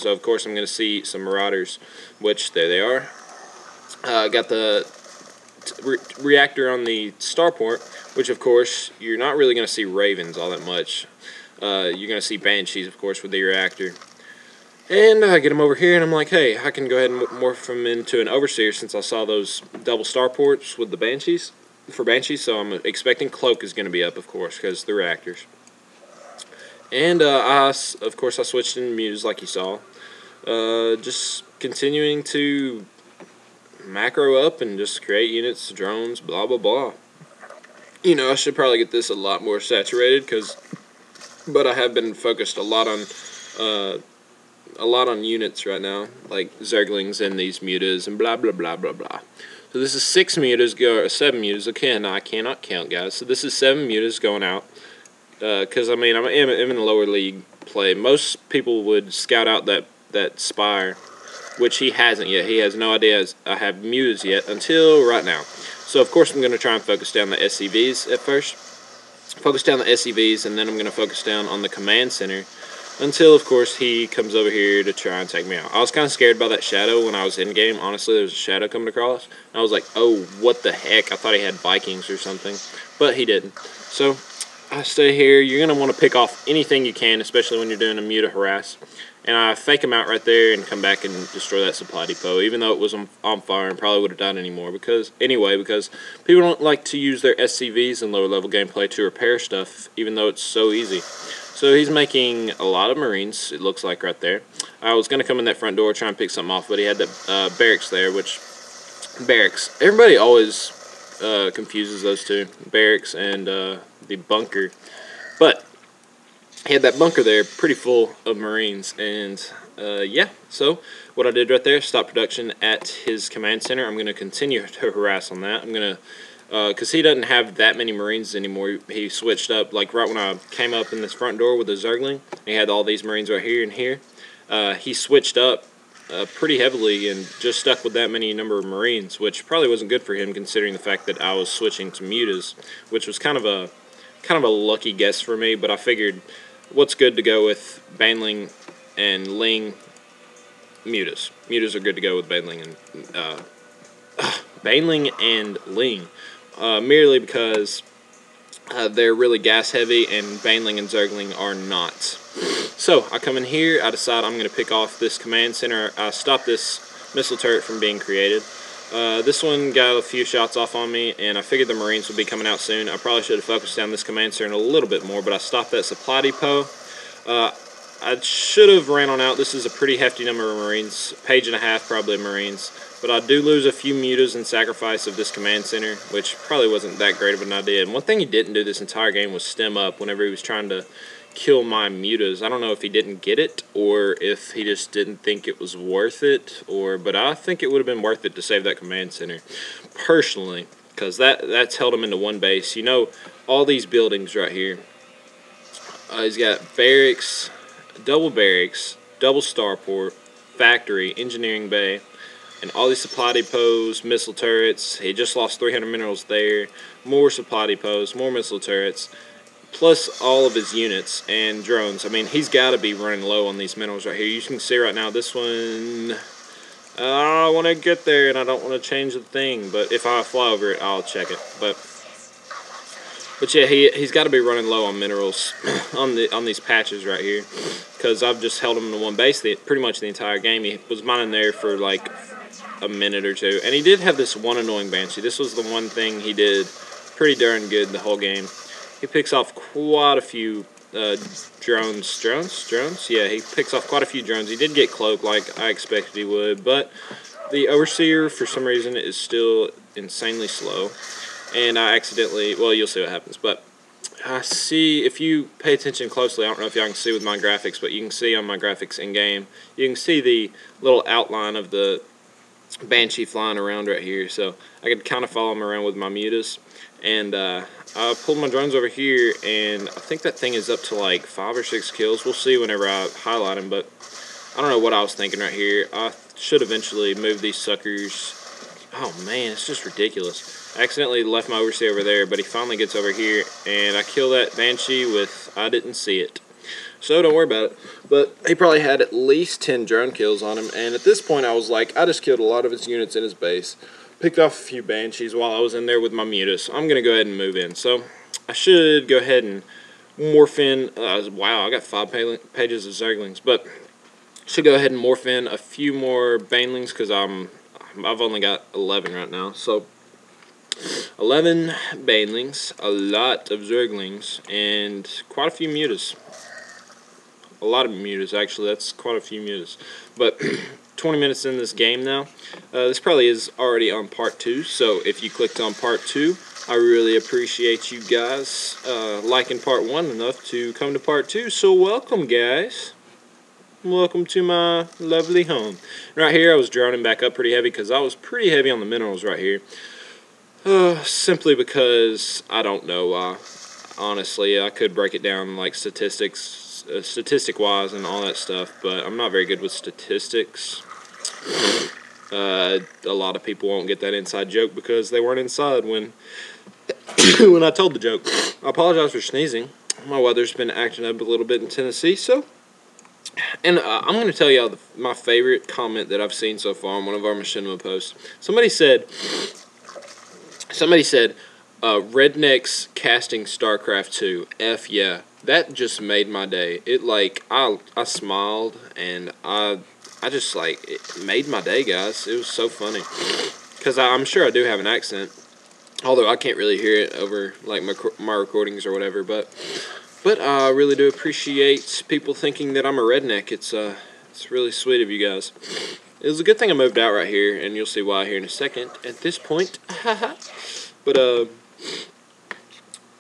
So of course I'm going to see some Marauders, which there they are. Got the reactor on the starport, which of course you're not really going to see Ravens all that much. You're going to see Banshees, of course, with the reactor. And I get him over here, and I'm like, hey, I can go ahead and morph him into an Overseer since I saw those double starports with the Banshees, for Banshees, so I'm expecting Cloak is going to be up, of course, because the reactors. And, of course, I switched into Muse, like you saw. Just continuing to macro up and just create units, drones, blah, blah, blah. You know, I should probably get this a lot more saturated, but I have been focused a lot on units right now, like Zerglings and these mutas and blah, blah, blah, blah, blah. So this is 7 mutas. Again, I cannot count, guys. So this is 7 mutas going out. Because, I mean, I'm in the lower league play. Most people would scout out that Spire, which he hasn't yet. He has no idea I have mutas yet until right now. So, of course, I'm going to try and focus down the SCVs at first. Focus down the SCVs, and then I'm going to focus down on the command center until, of course, he comes over here to try and take me out. I was kind of scared by that shadow when I was in-game. Honestly, there was a shadow coming across. And I was like, oh, what the heck? I thought he had Vikings or something, but he didn't. So I stay here. You're going to want to pick off anything you can, especially when you're doing a muta harass. And I fake him out right there and come back and destroy that supply depot, even though it was on fire and probably would have died because people don't like to use their SCVs in lower level gameplay to repair stuff, even though it's so easy. So he's making a lot of Marines, it looks like right there. I was going to come in that front door, try and pick something off, but he had that barracks there, barracks. Everybody always confuses those two, barracks and the bunker. But he had that bunker there pretty full of Marines, and yeah, so what I did right there, stop production at his command center. I'm going to continue to harass on that. I'm going to, because he doesn't have that many Marines anymore. He switched up, like right when I came up in this front door with the Zergling, he had all these Marines right here and here. He switched up pretty heavily and just stuck with that many number of Marines, which probably wasn't good for him considering the fact that I was switching to mutas, which was kind of a lucky guess for me, but I figured what's good to go with Baneling and Ling? Mutas. Mutas are good to go with Baneling and Ling. Merely because they're really gas heavy and Baneling and Zergling are not. So I come in here, I decide I'm going to pick off this command center. I stop this missile turret from being created. This one got a few shots off on me, and I figured the Marines would be coming out soon. I probably should have focused down this command center a little bit more, but I stopped that supply depot. I should have ran on out. This is a pretty hefty number of Marines, page and a half probably of Marines, but I do lose a few mutas in sacrifice of this command center, which probably wasn't that great of an idea. And one thing he didn't do this entire game was stem up whenever he was trying to kill my mutas. I don't know if he didn't get it or if he just didn't think it was worth it, but I think it would have been worth it to save that command center personally, because that's held him into one base. You know, all these buildings right here, he's got barracks, double starport, factory, engineering bay, and all these supply depots, missile turrets. He just lost 300 minerals there, more supply depots, more missile turrets, plus all of his units and drones. I mean, he's got to be running low on these minerals right here. You can see right now this one, I want to get there and I don't want to change the thing, but if I fly over it, I'll check it. But yeah, he's got to be running low on minerals on these patches right here, because I've just held him in one base pretty much the entire game. He was mining there for like a minute or two, and he did have this one annoying Banshee. This was the one thing he did pretty darn good the whole game. He picks off quite a few drones. Yeah, he picks off quite a few drones. He did get Cloak like I expected he would, but the Overseer for some reason is still insanely slow. And I accidentally, well, you'll see what happens, but I see, if you pay attention closely, I don't know if y'all can see with my graphics, but you can see on my graphics in-game, you can see the little outline of the Banshee flying around right here, so I could kind of follow him around with my mutas. And I pulled my drones over here, and I think that thing is up to like 5 or 6 kills. We'll see whenever I highlight him, but I don't know what I was thinking right here. I should eventually move these suckers. Oh man, it's just ridiculous. I accidentally left my Overseer over there, but he finally gets over here, and I kill that Banshee with I didn't see it. so don't worry about it. But he probably had at least 10 drone kills on him, and at this point I was like, I just killed a lot of his units in his base. Picked off a few Banshees while I was in there with my mutas. I'm going to go ahead and move in. So I should go ahead and morph in. Wow, I got 5 pages of Zerglings, but should go ahead and morph in a few more Banelings because I've only got 11 right now. So 11 Banelings, a lot of Zerglings, and quite a few mutas. A lot of mutas, actually. That's quite a few mutas. But 20 minutes in this game now. This probably is already on part 2, so if you clicked on part 2, I really appreciate you guys liking part 1 enough to come to part 2. So welcome, guys. Welcome to my lovely home. Right here, I was droning back up pretty heavy because I was pretty heavy on the minerals right here. Simply because I don't know why. Honestly, I could break it down like statistic-wise and all that stuff, but I'm not very good with statistics. A lot of people won't get that inside joke because they weren't inside when when I told the joke. I apologize for sneezing. My weather's been acting up a little bit in Tennessee, so. And I'm going to tell y'all my favorite comment that I've seen so far on one of our Machinima posts. Somebody said, rednecks casting Starcraft 2. F yeah. That just made my day. It like I smiled and I just like it made my day, guys. It was so funny because I'm sure I do have an accent, although I can't really hear it over like my recordings or whatever. But I really do appreciate people thinking that I'm a redneck. It's really sweet of you guys. It was a good thing I moved out right here, and you'll see why here in a second. At this point, but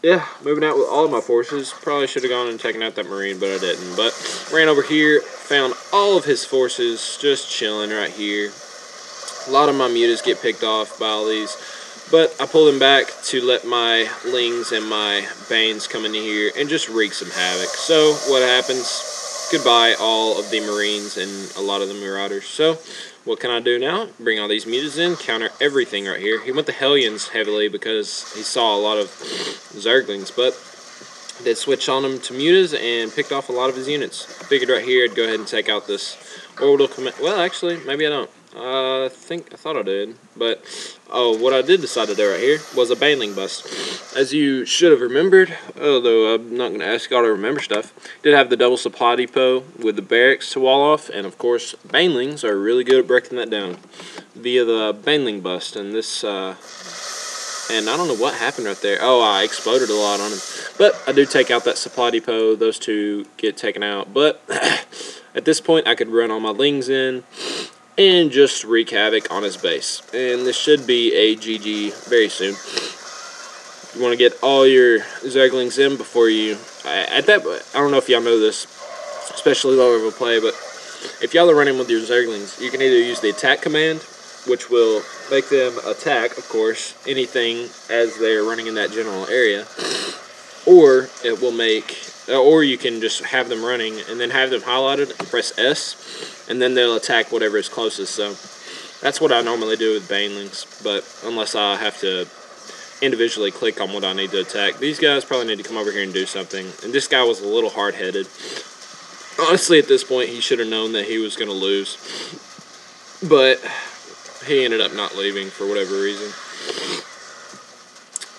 yeah, moving out with all of my forces. Probably should have gone and taken out that Marine, but I didn't. But ran over here, found all of his forces just chilling right here. A lot of my mutas get picked off by all these, but I pull them back to let my Lings and my Banes come in here and just wreak some havoc. So what happens? Goodbye all of the Marines and a lot of the Marauders. So what can I do now? Bring all these mutas in, counter everything right here. He went the Hellions heavily because he saw a lot of Zerglings, but did switch on him to mutas and picked off a lot of his units. Figured right here I'd go ahead and take out this orbital command. Well, actually, maybe I don't. I thought I did, but what I did decide to do right here was a Baneling bust. As you should have remembered, although I'm not going to ask y'all to remember stuff, did have the double supply depot with the barracks to wall off, and of course, Banelings are really good at breaking that down via the Baneling bust. And this, and I don't know what happened right there. Oh, I exploded a lot on him, but I do take out that supply depot. Those two get taken out, but at this point, I could run all my Lings in and just wreak havoc on his base. And this should be a GG very soon. You want to get all your Zerglings in before you... I don't know if y'all know this, especially low level play, but if y'all are running with your Zerglings, you can either use the attack command, which will make them attack, of course, anything as they're running in that general area, or it will make... or you can just have them running and then have them highlighted and press S, and then they'll attack whatever is closest. So that's what I normally do with Banelings, but unless I have to individually click on what I need to attack. These guys probably need to come over here and do something. And this guy was a little hard-headed. Honestly, at this point, he should have known that he was going to lose. But he ended up not leaving for whatever reason.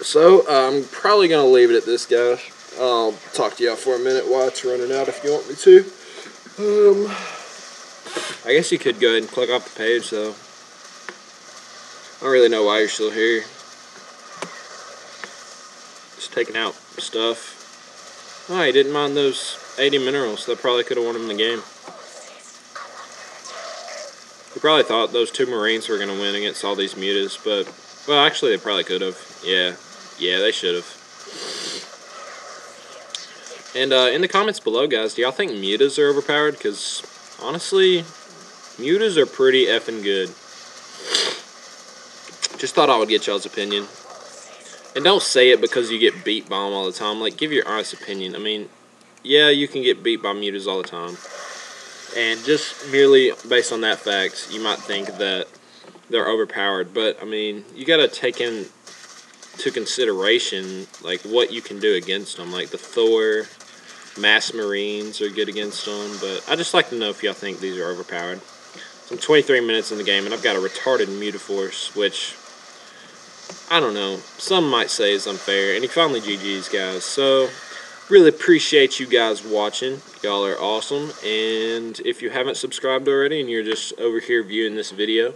So I'm probably going to leave it at this, guys. I'll talk to y'all for a minute while it's running out if you want me to. I guess you could go ahead and click off the page, though. I don't really know why you're still here. Just taking out stuff. Oh, he didn't mind those 80 minerals. That probably could have won him the game. He probably thought those two Marines were going to win against all these mutas, but, well, actually, they probably could have. Yeah, they should have. And in the comments below, guys, do y'all think mutas are overpowered? Because, honestly, mutas are pretty effing good. Just thought I would get y'all's opinion. And don't say it because you get beat by them all the time. Like, give your honest opinion. I mean, yeah, you can get beat by mutas all the time. And just merely based on that fact, you might think that they're overpowered. But, I mean, you got to take into consideration, like, what you can do against them. Like, the Thor, Mass Marines are good against them, but I just like to know if y'all think these are overpowered. So I'm 23 minutes in the game, and I've got a retarded Mutaforce, which, I don't know, some might say is unfair, and he finally GG's, guys. So, really appreciate you guys watching. Y'all are awesome, and if you haven't subscribed already and you're just over here viewing this video,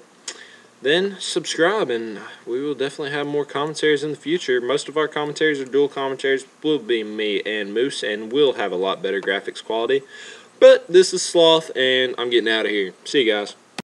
then subscribe, and we will definitely have more commentaries in the future. Most of our commentaries are dual commentaries, will be me and Moose, and we'll have a lot better graphics quality. But this is Sloth, and I'm getting out of here. See you guys.